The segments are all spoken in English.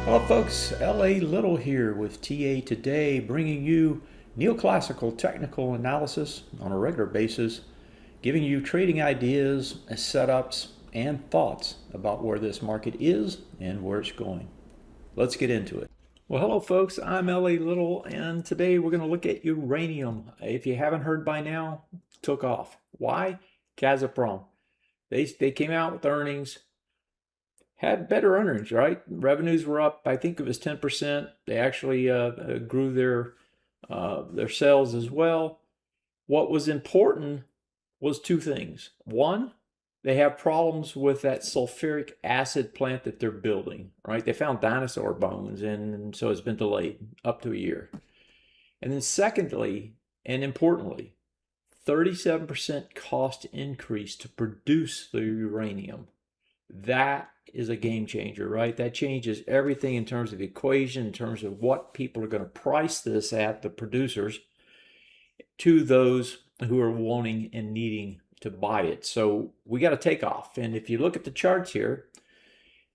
Hello folks, L.A. Little here with TA Today, bringing you neoclassical technical analysis on a regular basis, giving you trading ideas, setups, and thoughts about where this market is and where it's going. Let's get into it. Well, hello folks, I'm L.A. Little, and today we're going to look at uranium. If you haven't heard by now, took off. Why? Gazprom. They came out with earnings. Had better earnings, right? Revenues were up, I think it was 10%. They actually grew their sales as well. What was important was two things. One, they have problems with that sulfuric acid plant that they're building, right? They found dinosaur bones, and so it's been delayed up to a year. And then secondly, and importantly, 37% cost increase to produce the uranium. That is a game changer, right? That changes everything in terms of the equation, in terms of what people are going to price this at, the producers, to those who are wanting and needing to buy it. So we got to take off. And if you look at the charts here,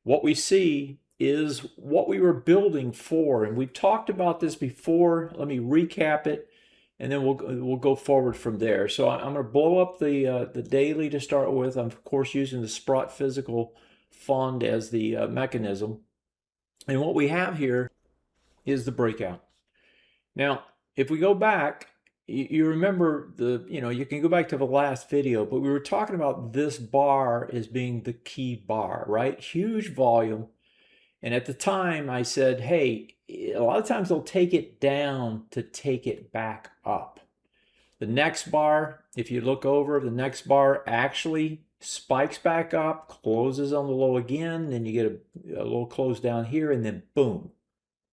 what we see is what we were building for. And we've talked about this before. Let me recap it, and then we'll go forward from there. So I'm going to blow up the daily to start with. I'm of course using the Sprott Physical Fund as the mechanism. And what we have here is the breakout. Now, if we go back, you remember you can go back to the last video, but we were talking about this bar as being the key bar, right? Huge volume. And at the time I said, hey, a lot of times they'll take it down to take it back up. The next bar, if you look over, the next bar actually spikes back up, closes on the low again, then you get a little close down here, and then boom,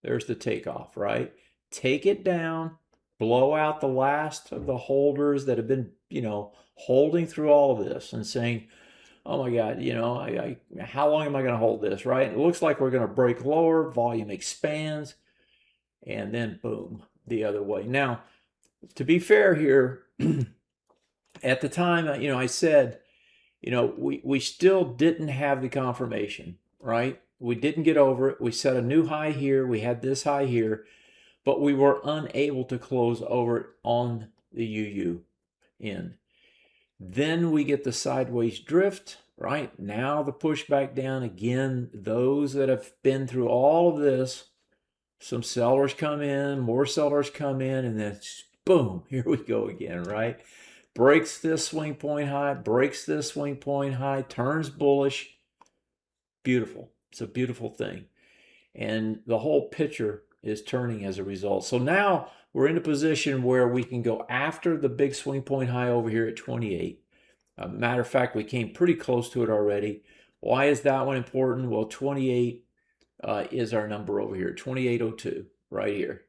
there's the takeoff, right? Take it down, blow out the last of the holders that have been, holding through all of this and saying, oh my God, how long am I going to hold this, right? It looks like we're going to break lower, volume expands, and then boom, the other way. Now, to be fair here, at the time, I said, we still didn't have the confirmation, right? We didn't get over it. We set a new high here. We had this high here, but we were unable to close over it on the UUUU. Then we get the sideways drift, right? Now the push back down again. Those that have been through all of this, some sellers come in, more sellers come in, and then boom, here we go again, right? Breaks this swing point high, breaks this swing point high, turns bullish. Beautiful. It's a beautiful thing. And the whole picture is turning as a result. So now we're in a position where we can go after the big swing point high over here at 28. Matter of fact, we came pretty close to it already. Why is that one important? Well, 28 is our number over here, 2802, right here.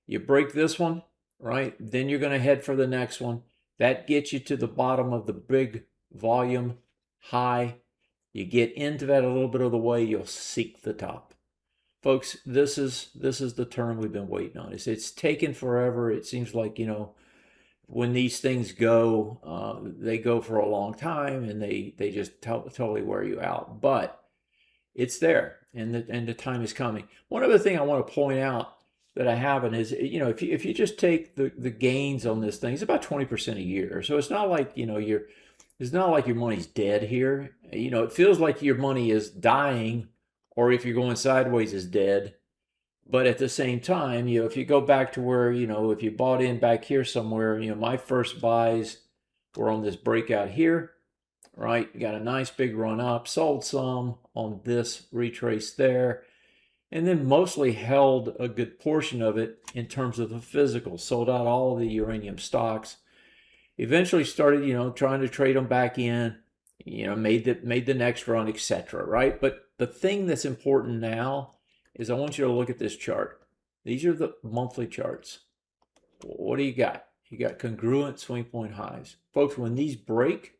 You break this one, right? Then you're going to head for the next one. That gets you to the bottom of the big volume high. You get into that a little bit of the way, you'll seek the top. Folks, this is the term we've been waiting on. It's taken forever. It seems like, when these things go, they go for a long time, and they just totally wear you out. But it's there, and the time is coming. One other thing I want to point out that I haven't is, if you just take the gains on this thing, it's about 20% a year. So it's not like, it's not like your money's dead here. It feels like your money is dying, or if you're going sideways is dead. But at the same time, if you go back to where, if you bought in back here somewhere, my first buys were on this breakout here, right? Got a nice big run up, sold some on this retrace there, and then mostly held a good portion of it in terms of the physical, sold out all of the uranium stocks. Eventually started, trying to trade them back in, made the next run, etc., right? But the thing that's important now is I want you to look at this chart. These are the monthly charts. What do you got? You got congruent swing point highs. Folks, when these break,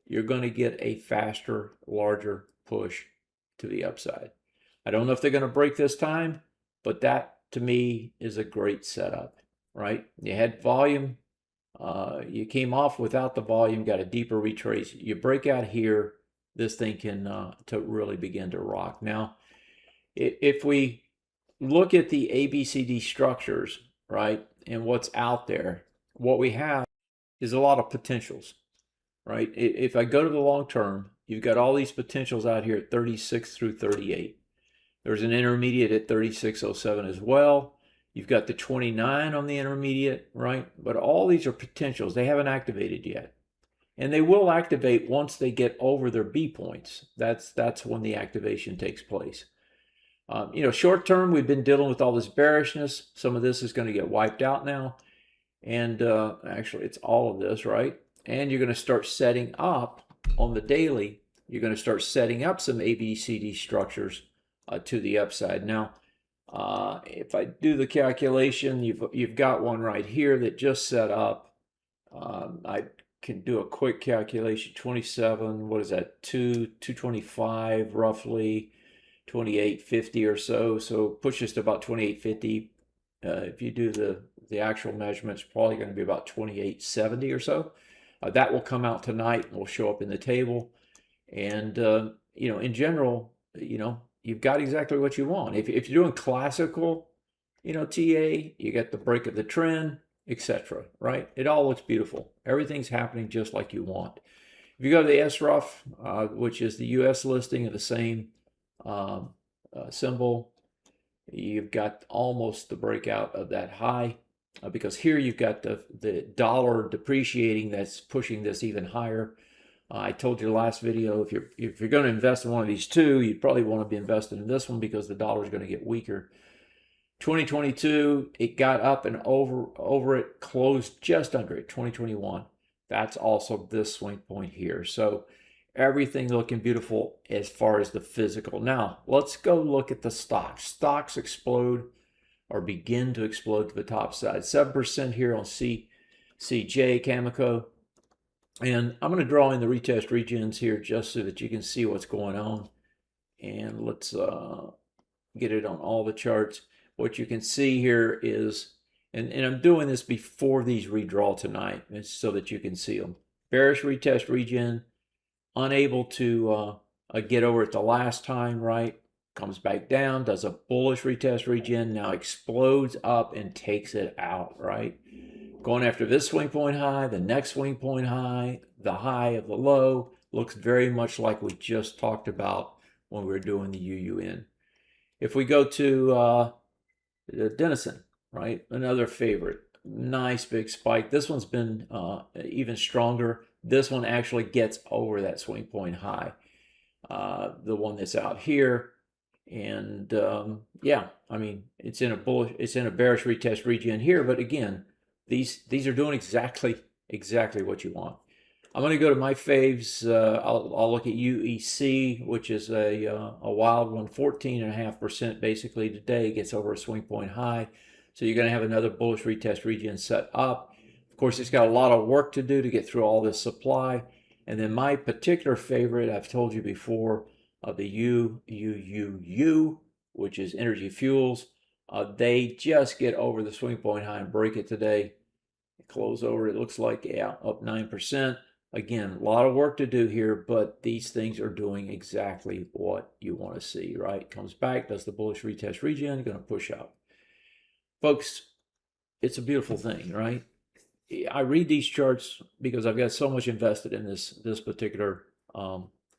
you're going to get a faster, larger push to the upside. I don't know if they're going to break this time, but that to me is a great setup, right? You had volume. You came off without the volume, got a deeper retrace. You break out here, this thing can to really begin to rock. Now, if we look at the ABCD structures, right, and what's out there, what we have is a lot of potentials, right? If I go to the long term, you've got all these potentials out here at 36 through 38. There's an intermediate at 3607 as well. You've got the 29 on the intermediate, right? But all these are potentials. They haven't activated yet. And they will activate once they get over their B points. That's when the activation takes place. Short term, we've been dealing with all this bearishness. Some of this is going to get wiped out now. And actually, it's all of this, right? And you're going to start setting up on the daily. You're going to start setting up some ABCD structures to the upside. Now, if I do the calculation, you've got one right here that just set up. I can do a quick calculation. 27. What is that? 225 roughly. 2850 or so. So pushes to about 2850. If you do the actual measurements, probably going to be about 2870 or so. That will come out tonight and will show up in the table. And in general, you've got exactly what you want. If you're doing classical, TA, you get the break of the trend, etc. Right? It all looks beautiful. Everything's happening just like you want. If you go to the SRUUF, which is the U.S. listing of the same symbol, you've got almost the breakout of that high, because here you've got the dollar depreciating that's pushing this even higher. I told you the last video, if you're going to invest in one of these two, you'd probably want to be invested in this one because the dollar is going to get weaker. 2022, it got up and over it, closed just under it. 2021, that's also this swing point here. So everything looking beautiful as far as the physical. Now, let's go look at the stocks. Stocks explode or begin to explode to the top side. 7% here on CJ, Cameco. And I'm going to draw in the retest regions here just so that you can see what's going on. And let's get it on all the charts. What you can see here is, and I'm doing this before these redraw tonight, so that you can see them. Bearish retest region, unable to get over it the last time, right? Comes back down, does a bullish retest region, now explodes up and takes it out, right? Going after this swing point high, the next swing point high, the high of the low, looks very much like we just talked about when we were doing the UUN. If we go to Denison, right? Another favorite. Nice big spike. This one's been even stronger. This one actually gets over that swing point high. The one that's out here. And yeah, I mean, it's in a bearish retest region here, but again, these are doing exactly what you want. I'm going to go to my faves. I'll look at UEC, which is a wild one, 14.5% basically today, gets over a swing point high. So you're going to have another bullish retest region set up. Of course, it's got a lot of work to do to get through all this supply. And then my particular favorite, I've told you before, the UUUU, which is Energy Fuels. They just get over the swing point high and break it today. Close over, it looks like, yeah, up 9%. Again, a lot of work to do here, but these things are doing exactly what you want to see, right? Comes back, does the bullish retest region, going to push up. Folks, it's a beautiful thing, right? I read these charts because I've got so much invested in this particular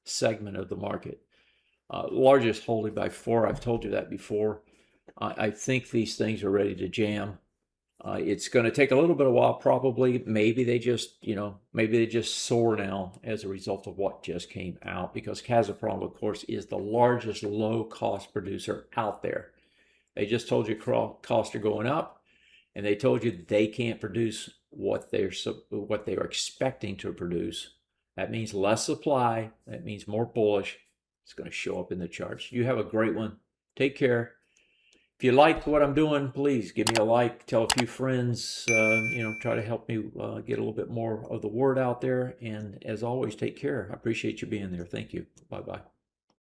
segment of the market. Largest holding by 4, I've told you that before. I think these things are ready to jam. It's going to take a little bit of a while, probably. Maybe they just, maybe they just soar now as a result of what just came out, because Gazprom, of course, is the largest low-cost producer out there. They just told you costs are going up, and they told you they can't produce what they are expecting to produce. That means less supply. That means more bullish. It's going to show up in the charts. You have a great one. Take care. If you like what I'm doing, please give me a like, tell a few friends, try to help me get a little bit more of the word out there. And as always, take care. I appreciate you being there. Thank you. Bye-bye.